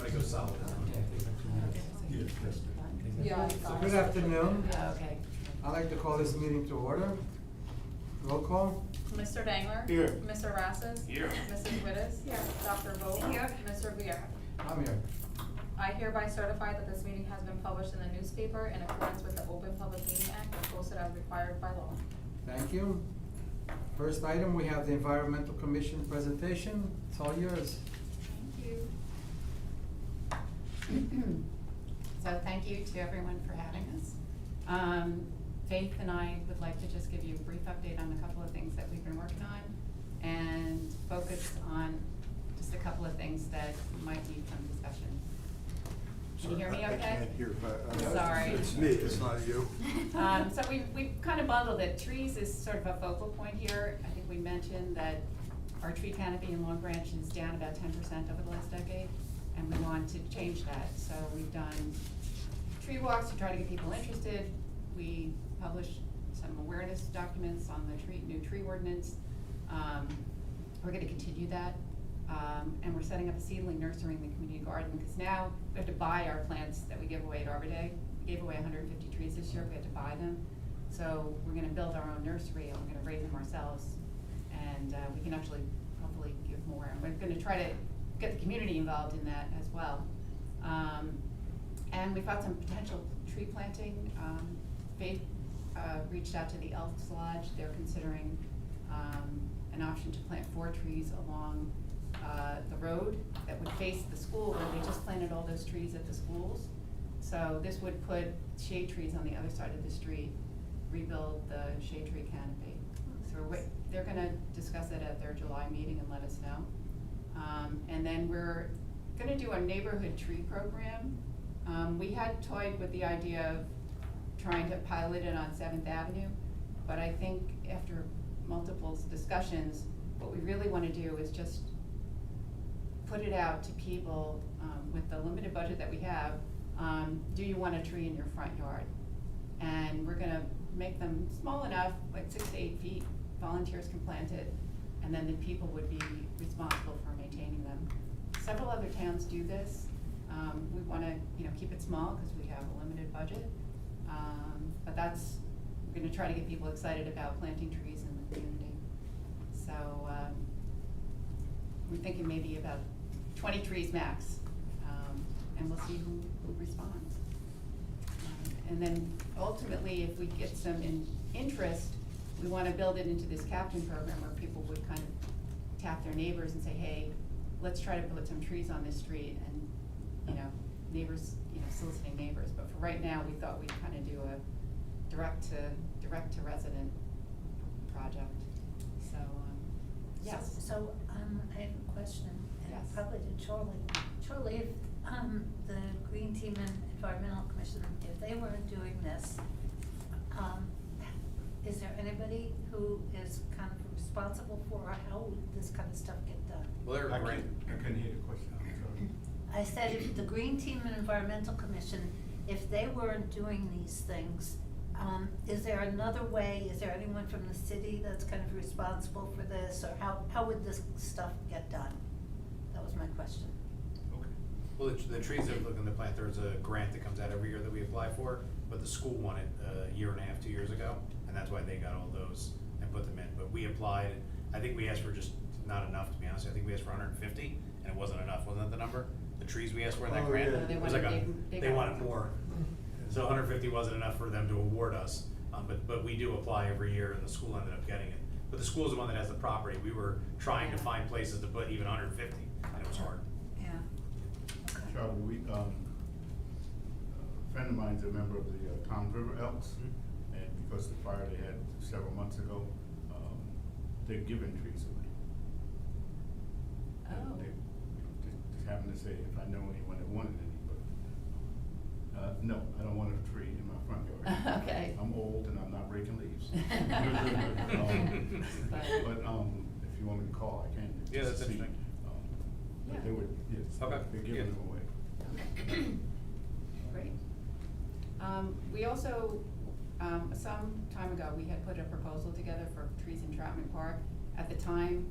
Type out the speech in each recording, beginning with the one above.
to go solid. Yeah. Good afternoon. Okay. I'd like to call this meeting to order. Roll call. Mr. Dangler? Here. Mr. Rassus? Here. Mrs. Wittes? Here. Dr. Vogt? Here. Mr. Viera? I'm here. I hereby certify that this meeting has been published in the newspaper in accordance with the Open Public Meeting Act and posted as required by law. Thank you. First item, we have the Environmental Commission presentation. It's all yours. Thank you. So thank you to everyone for having us. Faith and I would like to just give you a brief update on a couple of things that we've been working on and focus on just a couple of things that might need some discussion. Can you hear me okay? I can't hear, but. Sorry. It's me, it's not you. So we kind of bundled it. Trees is sort of a focal point here. I think we mentioned that our tree canopy in Long Branch is down about 10% over the last decade, and we want to change that. So we've done tree walks to try to get people interested. We published some awareness documents on the new tree ordinance. We're gonna continue that. And we're setting up a seedling nursery in the community garden, because now we have to buy our plants that we give away at Arbor Day. We gave away 150 trees this year, we had to buy them. So we're gonna build our own nursery, and we're gonna raise them ourselves. And we can actually hopefully give more. And we're gonna try to get the community involved in that as well. And we've got some potential tree planting. Faith reached out to the Elks Lodge. They're considering an option to plant 4 trees along the road that would face the school, where they just planted all those trees at the schools. So this would put shade trees on the other side of the street, rebuild the shade tree canopy. So they're gonna discuss it at their July meeting and let us know. And then we're gonna do a neighborhood tree program. We had toyed with the idea of trying to pilot it on 7th Avenue, but I think after multiple discussions, what we really wanna do is just put it out to people, with the limited budget that we have. Do you want a tree in your front yard? And we're gonna make them small enough, like 6 to 8 feet, volunteers can plant it, and then the people would be responsible for maintaining them. Several other towns do this. We wanna, keep it small, cause we have a limited budget. But we're gonna try to get people excited about planting trees in the community. So, we're thinking maybe about 20 trees max, and we'll see who responds. And then ultimately, if we get some interest, we wanna build it into this captain program where people would kind of tap their neighbors and say, hey, let's try to put some trees on this street, and, neighbors, soliciting neighbors. But for right now, we thought we'd kind of do a direct to resident project. So, yes. So, I have a question, and Yes. probably to Charlie. Charlie, if, the Green Team and Environmental Commission, if they weren't doing this, is there anybody who is kind of responsible for how would this kind of stuff get done? Well, they're I great. couldn't hear the question, I'm sorry. I said if the Green Team and Environmental Commission, if they weren't doing these things, is there another way, is there anyone from the city that's kind of responsible for this, or how would this stuff get done? That was my question. Okay. Well, the trees that we're looking to plant, there's a grant that comes out every year that we apply for, but the school won it a year and a half, 2 years ago, and that's why they got all those and put them in. But we applied, I think we asked for just not enough, to be honest. I think we asked for 150, and it wasn't enough. Wasn't that the number? The trees we asked for in that Oh, grant? yeah. They It was wanted like big- they wanted more. So 150 wasn't enough for them to award us, but we do apply every year, and the school ended up getting it. But the school's the one that has the property. We were trying to find places to put even 150, and it was hard. Yeah. Okay. Charlie, a friend of mine's a member of the Toms River Elks, and because of the fire they had several months ago, they're giving trees away. And Oh. they just happened to say if I know anyone that wanted any, but, no, I don't want a tree in my front yard. Okay. I'm old and I'm not breaking leaves. But- But, if you want me to call, I can. Yeah, just that's to see. interesting. But they would, yes, Okay, they're yeah. giving them away. Great. We also, some time ago, we had put a proposal together for trees in Troutman Park. At the time,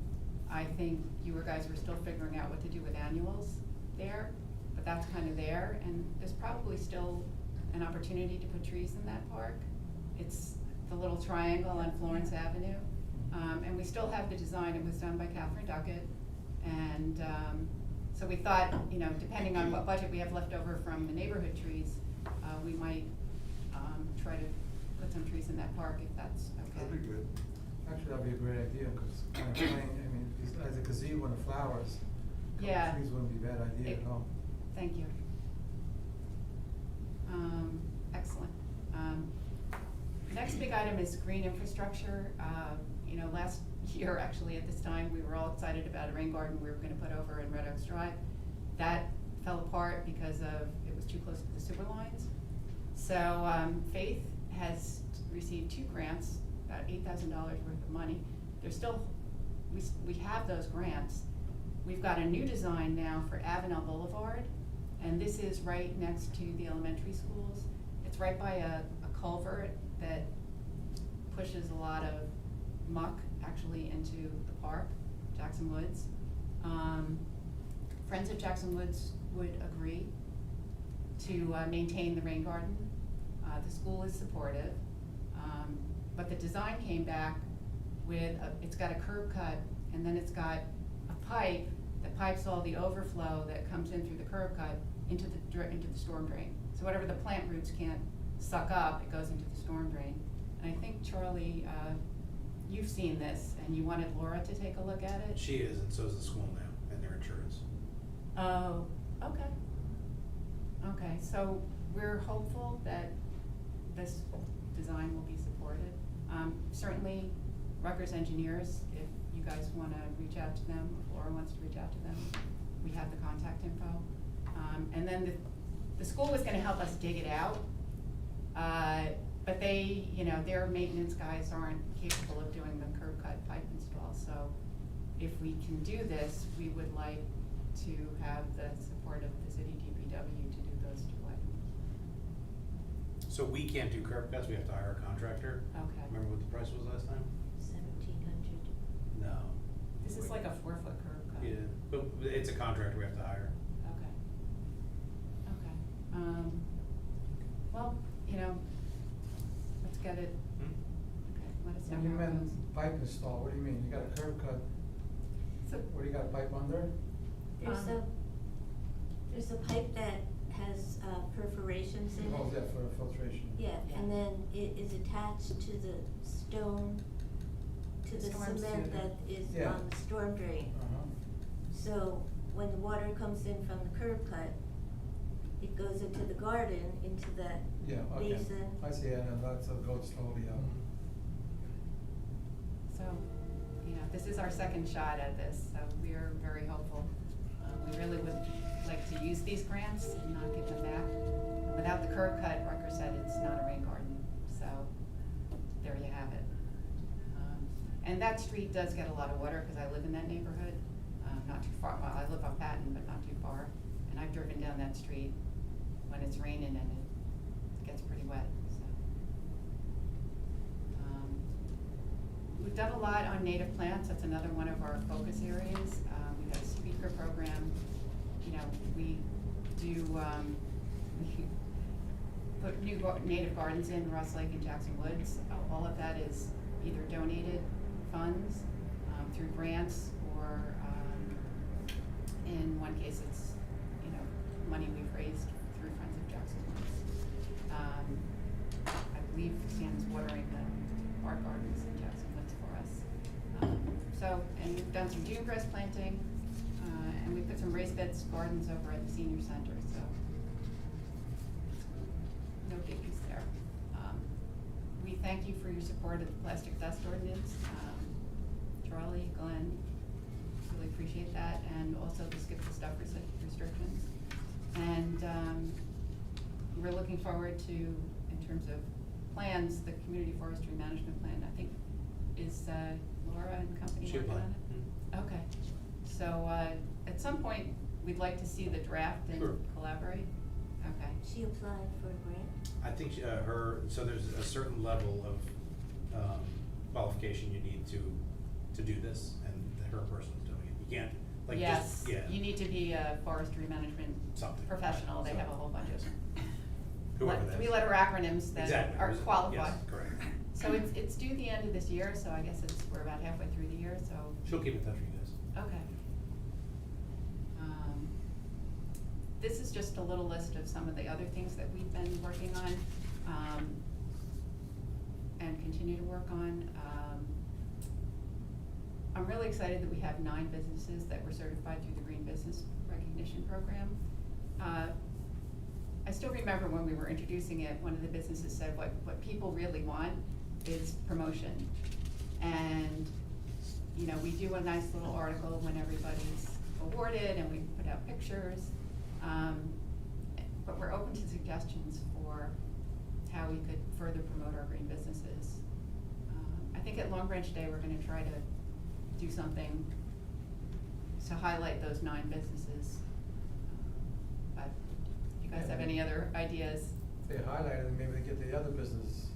I think you guys were still figuring out what to do with annuals there, but that's kind of there, and there's probably still an opportunity to put trees in that park. It's the little triangle on Florence Avenue. And we still have the design, it was done by Catherine Duckett. And, so we thought, you know, depending on what budget we have left over from the neighborhood trees, we might, try to put some trees in that park if that's okay. That'd be good. Actually, that'd be a great idea, cause kind of plain, I mean, as a gazebo and the flowers, a couple Yeah. trees wouldn't be a bad idea It- at all. Thank you. Excellent. Next big item is green infrastructure. You know, last year, actually, at this time, we were all excited about a rain garden we were gonna put over in Red Oaks Drive. That fell apart because it was too close to the sewer lines. So, Faith has received 2 grants, about $8,000 worth of money. There's still, we have those grants. We've got a new design now for Avenel Boulevard, and this is right next to the elementary schools. It's right by a culvert that pushes a lot of muck actually into the park, Jackson Woods. Friends of Jackson Woods would agree to maintain the rain garden. The school is supportive, but the design came back with, it's got a curb cut, and then it's got a pipe that pipes all the overflow that comes in through the curb cut into the storm drain. So whatever the plant roots can't suck up, it goes into the storm drain. And I think, Charlie, you've seen this, and you wanted Laura to take a look at it? She is, and so is the school now, and their insurance. Oh, okay. Okay, so we're hopeful that this design will be supported. Certainly, Rutgers engineers, if you guys wanna reach out to them, if Laura wants to reach out to them, we have the contact info. And then the school was gonna help us dig it out, but they, you know, their maintenance guys aren't capable of doing the curb cut pipe install, so if we can do this, we would like to have the support of the city DPW to do those 2 items. So we can't do curb cuts, we have to hire a contractor. Okay. Remember what the price was last time? 1,700. No. This is like a 4-foot curb cut. Yeah, but it's a contractor we have to hire. Okay. Okay. Well, you know, let's get it, okay, let us know When you how it goes. meant pipe install, what do you mean? You got a curb cut, So, what do you got, a pipe under? There's a pipe that has perforations in How's it. that for filtration? Yeah, and then it is attached to the stone, to the Storm cement sewer. that is Yeah. on the storm drain. Uh-huh. So when the water comes in from the curb cut, it goes into the garden, into that Yeah, okay. basin. I see it, and that's, goes slowly out. so, you know, this is our second shot at this, so we are very hopeful. We really would like to use these grants and not give them back. Without the curb cut, Rutgers said it's not a rain garden, so there you have it. And that street does get a lot of water, cause I live in that neighborhood, not too far, well, I live on Patton, but not too far. And I've driven down that street when it's raining and it gets pretty wet, so. We've done a lot on native plants, that's another one of our focus areas. We have a speaker program, you know, we do, we put new native gardens in Ross Lake and Jackson Woods. All of that is either donated funds, through grants, or, in one case, it's, you know, money we've raised through Friends of Jackson Woods. I believe Sam's watering the art gardens in Jackson Woods for us. So, and we've done some June grass planting, and we put some raised beds gardens over at the senior center, so no biggies there. We thank you for your support of the plastic dust ordinance. Charlie, Glenn, really appreciate that, and also the skip the stuff restrictions. And, we're looking forward to, in terms of plans, the community forestry management plan, I think, is, Laura and company She working on applied. it? Okay, so, at some point, we'd like to see the draft and Sure. collaborate, okay. She applied for a grant. I think she, so there's a certain level of, qualification you need to do this, and her person's doing it. You can't Like Yes, just, yeah. you need to be a forestry management Something. professional, they So- have a whole bunch of Whoever that is. three-letter acronyms that Exactly. are Yes, qualified. correct. So it's due the end of this year, so I guess we're about halfway through the year, so, She'll keep in touch with you guys. okay. This is just a little list of some of the other things that we've been working on, and continue to work on. I'm really excited that we have 9 businesses that were certified through the Green Business Recognition Program. I still remember when we were introducing it, one of the businesses said what people really want is promotion. And, you know, we do a nice little article when everybody's awarded and we put out pictures. But we're open to suggestions for how we could further promote our green businesses. I think at Long Branch Day, we're gonna try to do something to highlight those 9 businesses. But if you guys have any other ideas? They highlighted, and maybe they get the other business.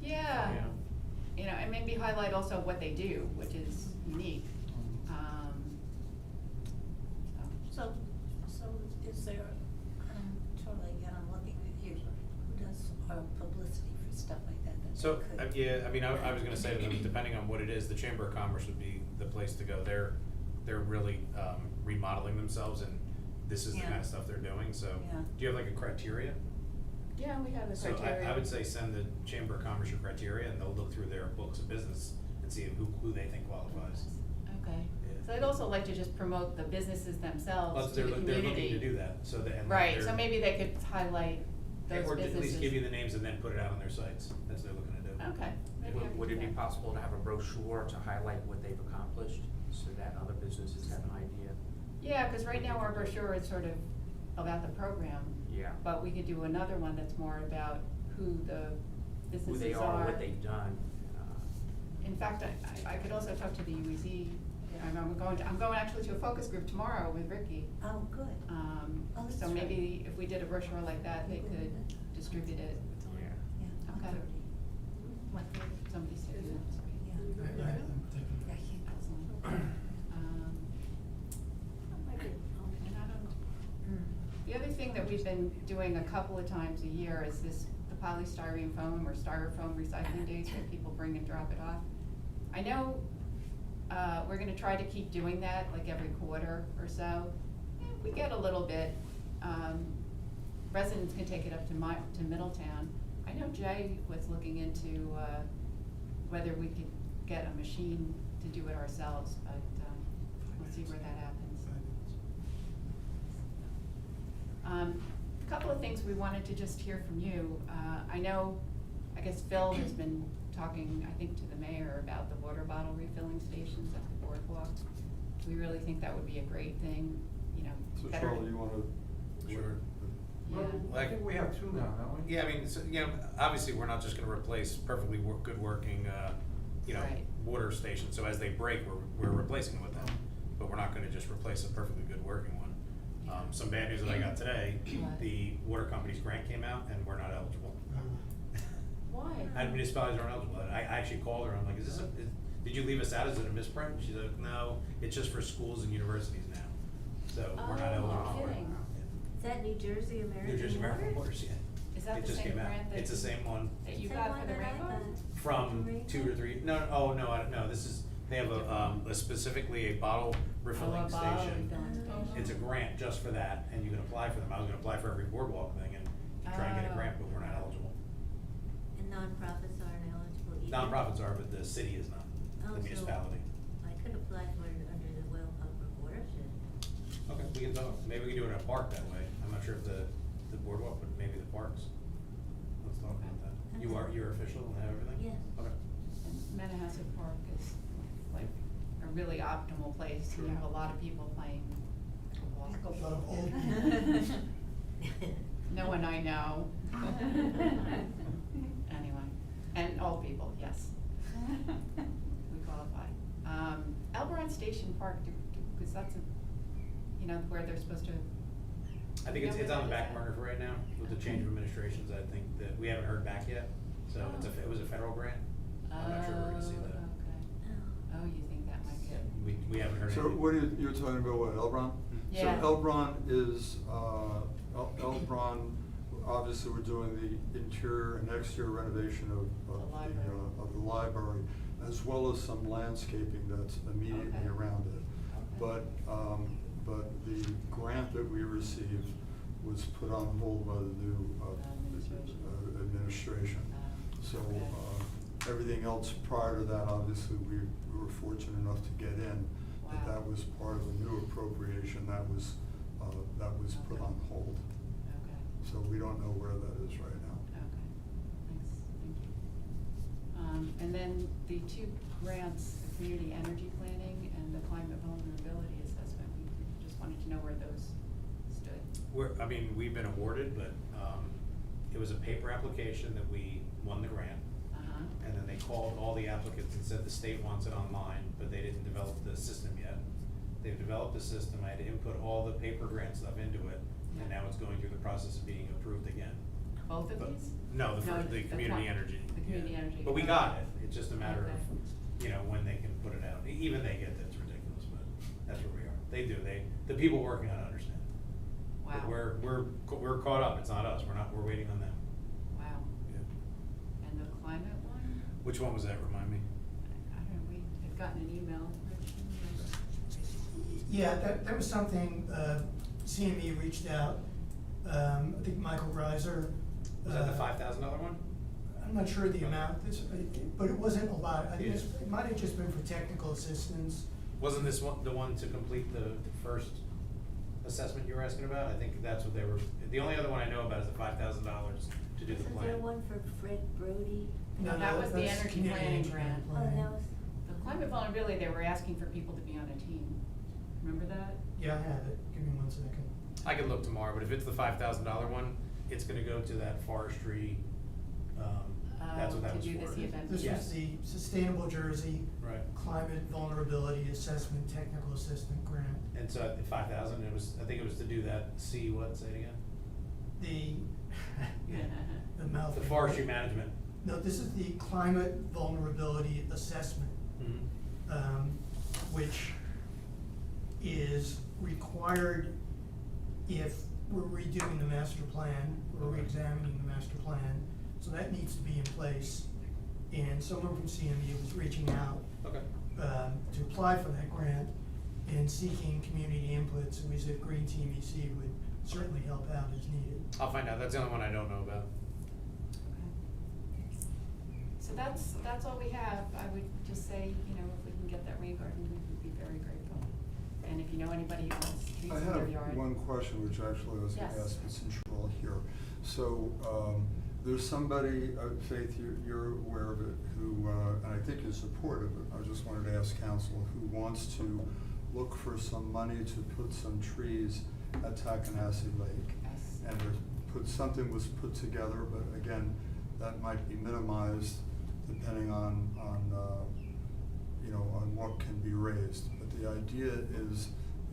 Yeah, you know, and maybe highlight also what they do, which is unique. So is there, Charlie, again, I'm looking at you, who does our publicity for stuff like that? That So, we could- yeah, I mean, I was gonna say to them, depending on what it is, the Chamber of Commerce would be the place to go. They're really remodeling themselves, and this is the Yeah. kind of stuff they're doing, so. Yeah. Do you have like a criteria? Yeah, we have a So criteria. I would say send the Chamber of Commerce your criteria, and they'll look through their books of business and see who they think qualifies. Okay, Yeah. so I'd also like to just promote the businesses themselves Plus, to they're, the community. they're looking to do that, so that, and Right, they're- so maybe they could highlight those Or businesses. at least give you the names and then put it out on their sites, that's what they're looking to do. Okay, maybe I could Would do it be that. possible to have a brochure to highlight what they've accomplished, so that other businesses have an idea? Yeah, cause right now our brochure is sort of about the program. Yeah. But we could do another one that's more about who the Who businesses they are, what they've done. In fact, I could also talk to the UEZ. I'm going actually to a focus group tomorrow with Ricky. Oh, good. Oh, that's So right. maybe if we did a brochure like that, they People could would. distribute it. Yeah. Yeah, Okay. 1:30. What, somebody said that, sorry. Yeah. Yeah, he goes on. And I don't know. The other thing that we've been doing a couple of times a year is the polystyrene foam or styrofoam recycling days where people bring and drop it off. I know, we're gonna try to keep doing that like every quarter or so. We get a little bit, residents can take it up to Middletown. I know Jay was looking into, whether we could get a machine to do it ourselves, but, we'll see where that happens. A couple of things we wanted to just hear from you. I know, I guess Phil has been talking, I think, to the mayor about the water bottle refilling stations at the boardwalk. We really think that would be a great thing, you know, So better. Charlie, you wanna? Sure. Yeah. I think we have 2 now, don't we? Yeah, I mean, so, you know, obviously, we're not just gonna replace perfectly good working, you know, Right. water stations, so as they break, we're replacing them with them. But we're not gonna just replace a perfectly good working one. Some bad news that I got today, What? the water company's grant came out and we're not eligible. Why? And municipalities aren't eligible. I actually called her, I'm like, did you leave us out, is it a misprint? She's like, no, it's just for schools and universities now, so we're not Oh, eligible for it. kidding. Is that New Jersey American New Jersey American Water? Waters, yeah. Is that It the just same came out. grant that? It's the same one. That you Same got one for the that I rainbow? got. From Rainbow? 2 to 3, no, this is, they have a specifically a bottle refilling Oh, a bottle station. refilling station. It's a grant just for that, and you can apply for them. I was gonna apply for every boardwalk thing and try and get a Oh. grant, but we're not eligible. And nonprofits aren't eligible either? Nonprofits are, but the city is not, Oh, the so- municipality. I could apply for it under the Well Public Watershed. Okay, we can talk, maybe we can do it in a park that way. I'm not sure if the boardwalk, but maybe the parks. Let's talk about that. You're official and have everything? Yes. Okay. And Manahasset Park is like a really optimal place, you have a lot of people playing pickleball. No one I know. Anyway, and old people, yes. We qualify. Elberon Station Park, because that's a, you know, where they're supposed to. I think it's you know on the where back that is burner for right now with the change of administrations. I think that we haven't heard back yet. So it was a federal grant. I'm not sure we're gonna see that. Oh, okay. Oh, you think that might get. We we haven't heard So anything. what you're talking about, what, Elbron? Yeah. So Elbron is, Elbron, obviously we're doing the interior and exterior renovation The library. of the library, as well as some landscaping that's immediately Okay. around it. Okay. But the grant that we received was put on hold by the new Administration. administration. So, Okay. everything else prior to that, obviously, we were fortunate enough to get in. But Wow. that was part of a new appropriation that was put Okay. on hold. Okay. So we don't know where that is right now. Okay, thanks, thank you. And then the two grants, the community energy planning and the climate vulnerability assessment, we just wanted to know where those stood. We've been awarded, but, it was a paper application that we won the grant. Uh-huh. And then they called all the applicants and said the state wants it online, but they didn't develop the system yet. They've developed the system, I had to input all the paper grant stuff into it, and now it's going through the process of being approved again. Both of But- these? No, the first, the the community cli- energy. The community yeah. energy. But we okay. got it, it's just a matter Okay. of, when they can put it out. Even they get that it's ridiculous, but that's where we are. They do, the people working on it understand. Wow. But we're caught up, it's not us, we're waiting on them. Wow. Yeah. And the climate one? Which one was that, remind me? I don't know, we had gotten an email, Rich, do you remember? Yeah, that was something, CME reached out, I think Michael Reiser. Was that the $5,000 one? I'm not sure the amount, but it wasn't a lot, I think it might have just been for technical assistance. Wasn't this one, the one to complete the first assessment you were asking about? I think that's what they were, the only other one I know about is the $5,000 to do the Isn't plan. there one for Fred Brody? No, that was the that's energy community planning energy grant. Oh, planning. that was, The climate vulnerability, they were asking for people to be on a team. Remember that? Yeah, I have it, give me 1 second. I can look tomorrow, but if it's the $5,000 one, it's gonna go to that forestry, that's what that was for. To do this event. This Yes. was the Sustainable Jersey Right. Climate Vulnerability Assessment Technical Assistant Grant. And so at the 5,000, I think it was to do that, say it again? The mouth. The forestry management. No, this is the Climate Vulnerability Assessment. Mhm. Which is required if we're redoing the master plan, or re-examining the master plan, so that needs to be in place. And someone from CMU was reaching out, Okay. to apply for that grant and seeking community input, so we said Green Team EC would certainly help out as needed. I'll find out, that's the only one I don't know about. So that's all we have. I would just say, if we can get that rain garden, we would be very grateful. And if you know anybody who wants trees I in their have yard. one question, which actually I was gonna Yes. ask, but since you're all here. So, there's somebody, Faith, you're aware of it, who, and I think is supportive, but I just wanted to ask council, who wants to look for some money to put some trees at Tackanassie Lake. Yes. And something was put together, but again, that might be minimized depending on what can be raised. But the idea is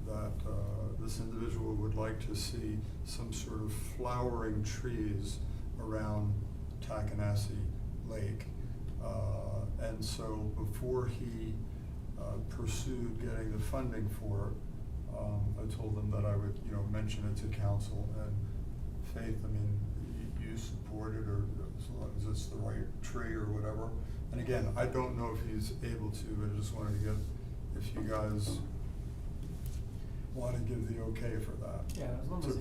that this individual would like to see some sort of flowering trees around Tackanassie Lake. And so before he pursued getting the funding for it, I told him that I would, mention it to council. And Faith, you support it, or as long as it's the right tree or whatever. And again, I don't know if he's able to, but I just wanted to get, if you guys want to give the okay for that. Yeah, as long as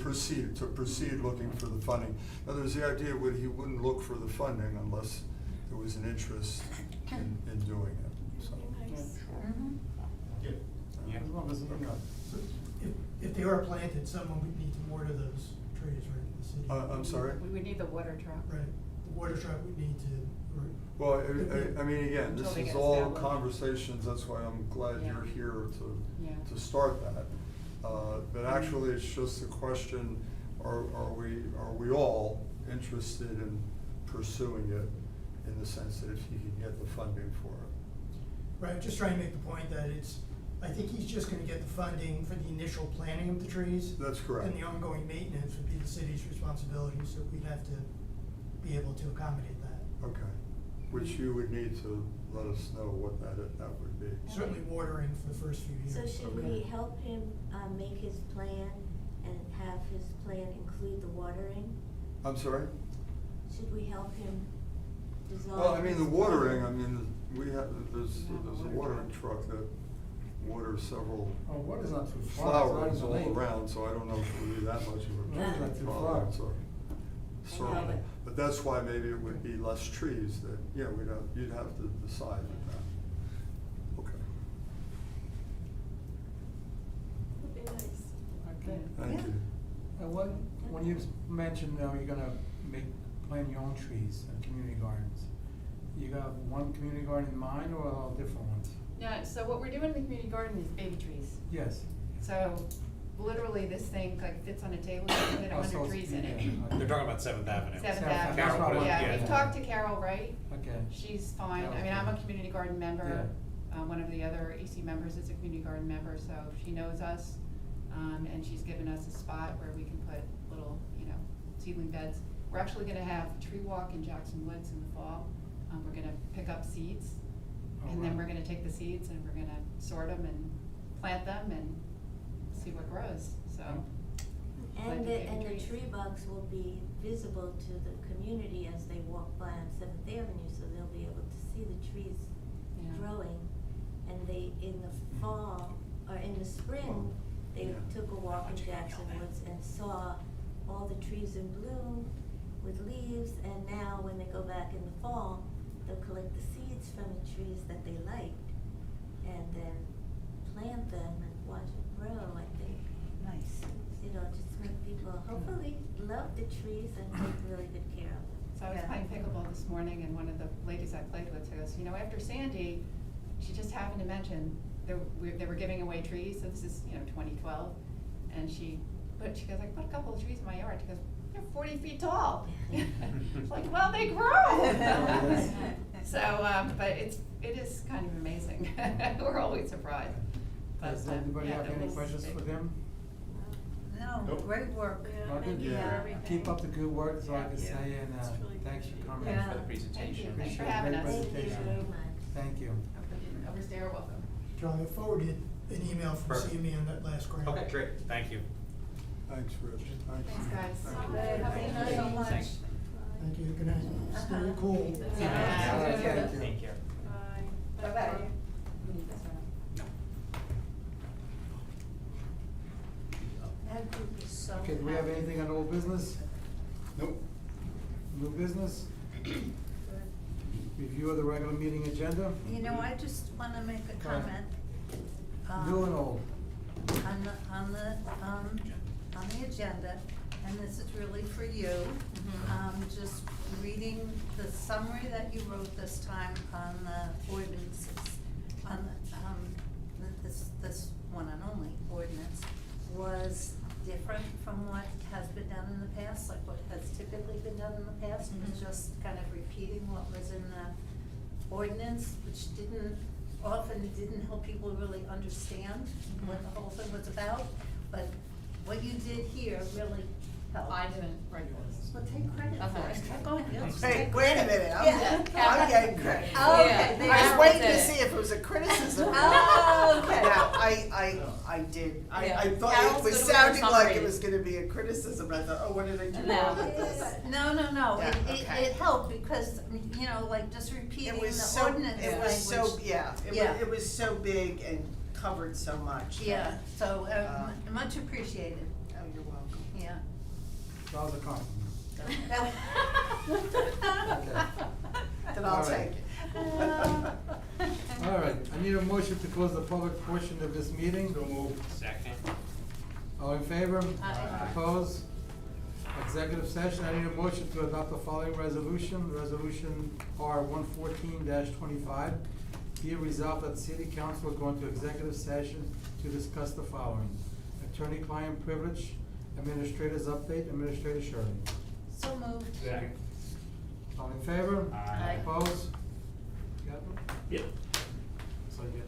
To proceed looking for the funding. Now, there's the idea that he wouldn't look for the funding unless there was an interest in doing it, so. nice. Mhm. Yeah. As long as, Okay. So if they are planted, someone would need to water those trees, right, in the city. I'm sorry? We would need the water truck. Right, the water truck would need to, or. Well, again, Until this they is get all established. conversations, that's why I'm glad Yeah. you're here Yeah. to start that. But actually, it's just a question, are we all interested in pursuing it in the sense that if he can get the funding for it? Right, just trying to make the point that I think he's just gonna get the funding for the initial planting of the trees. That's correct. And the ongoing maintenance would be the city's responsibility, so we'd have to be able to accommodate that. Okay. which you would need to let us know what that would be. Certainly watering for the first few years. So should we Okay. help him, make his plan and have his plan include the watering? I'm sorry? Should we help him design? Well, I mean, the his watering, plan? I mean, we have, there's a watering truck that waters several Oh, water's not too far. flowers It's not all in the lake. around, so I don't know if it would be that much of a Water's not too far. problem, so. Certainly, but that's why maybe it would be less trees that, you'd have to decide on that. Okay, Would be nice. Okay. thank you. And when you mentioned, you're gonna plant your own trees in community gardens, you got one community garden in mind or all different ones? Yeah, so what we're doing in the community garden is baby trees. Yes. So literally this thing like fits on a table, you can fit Oh, so 100 trees in it. yeah, They're talking about Seventh Avenue. Seventh Seventh Avenue. Avenue. That's what I wanted- Yeah, yeah. we've talked to Carol Wright. Okay. She's fine. I mean, Okay. I'm a community garden member. Yeah. One of the other EC members is a community garden member, so she knows us. And she's given us a spot where we can put little, seedling beds. We're actually gonna have a tree walk in Jackson Woods in the fall. We're gonna pick up seeds. Oh, And then wow. we're gonna take the seeds and we're gonna sort them and plant them and see what grows, so. And Planting the, baby and the trees. tree box will be visible to the community as they walk by on Seventh Avenue, so they'll be able to see the trees Yeah. growing. And they, in the fall, or in the spring, they Yeah. took a walk in Jackson Woods and saw all the trees in bloom with leaves, and now when they go back in the fall, they'll collect the seeds from the trees that they liked, and then plant them and watch it grow, I think. Nice. Just make people hopefully love the trees and take really good care of them. So I was Yeah. playing pickleball this morning and one of the ladies I played with goes, after Sandy, she just happened to mention they were giving away trees, so this is, 2012. And she goes, I put a couple of trees in my yard. She goes, they're 40 feet tall. It's like, well, they grow. So, but it is kind of amazing. We're always surprised. Does But, anybody yeah, have that any was questions big. for them? No, Nope. great work. Not good? Yeah. Keep up the good work, is all I can Yeah. say, and thanks for coming. Yeah. For the presentation. Thanks for Appreciate it. having Great us. Thank you presentation. very much. Thank you. Overstay are welcome. John, I forwarded an email from Perfect. CME on that last grant. Okay, great, thank you. Thanks, Rich, thanks. Thanks, guys. Thank you. Thank you so much. Thanks. Thank you, good night. It's very cool. Yeah. Thank you. Take care. Bye-bye. That group is so Okay, do we have happy. anything on old business? Nope. New business? Review of the regular meeting agenda? I just wanna make a Go ahead. comment. New and old. On the agenda, and this is really for you. Just reading the summary that you wrote this time on the ordinances, on this one and only ordinance was different from what has been done in the past, like what has typically been done in the past. It was just kind of repeating what was in the ordinance, which often didn't help people really understand what the whole thing was about. But what you did here really helped. I didn't write yours. Well, take credit for Okay. it. Go ahead. Hey, wait a minute, Yeah. I'm getting credit. Oh, okay. Yeah. I was waiting to did. see if it was a criticism. Oh, okay. Now, I did, Yeah. I thought Carol's it was good with her sounding like it summaries. was gonna be a criticism, I thought, oh, what did I do No. wrong with this? No, Yeah, okay. it helped because, like just repeating It was the so, ordinance it was so, language. Yeah. it was so big and covered so much. Yeah, so, Um, much appreciated, Oh, you're welcome. yeah. That was a compliment. Then All I'll right. take it. All right, I need a motion to close the public portion of this meeting. So moved. Second. All in favor? Aye. Opposed? Executive session, I need a motion to adopt the following resolution, Resolution R 114-25. Be it resolved that the city council will go into executive session to discuss the following: attorney-client privilege, administrator's update, Administrator Shirley. So moved. Second. All in favor? Aye. Opposed? Got them? Yep. So you get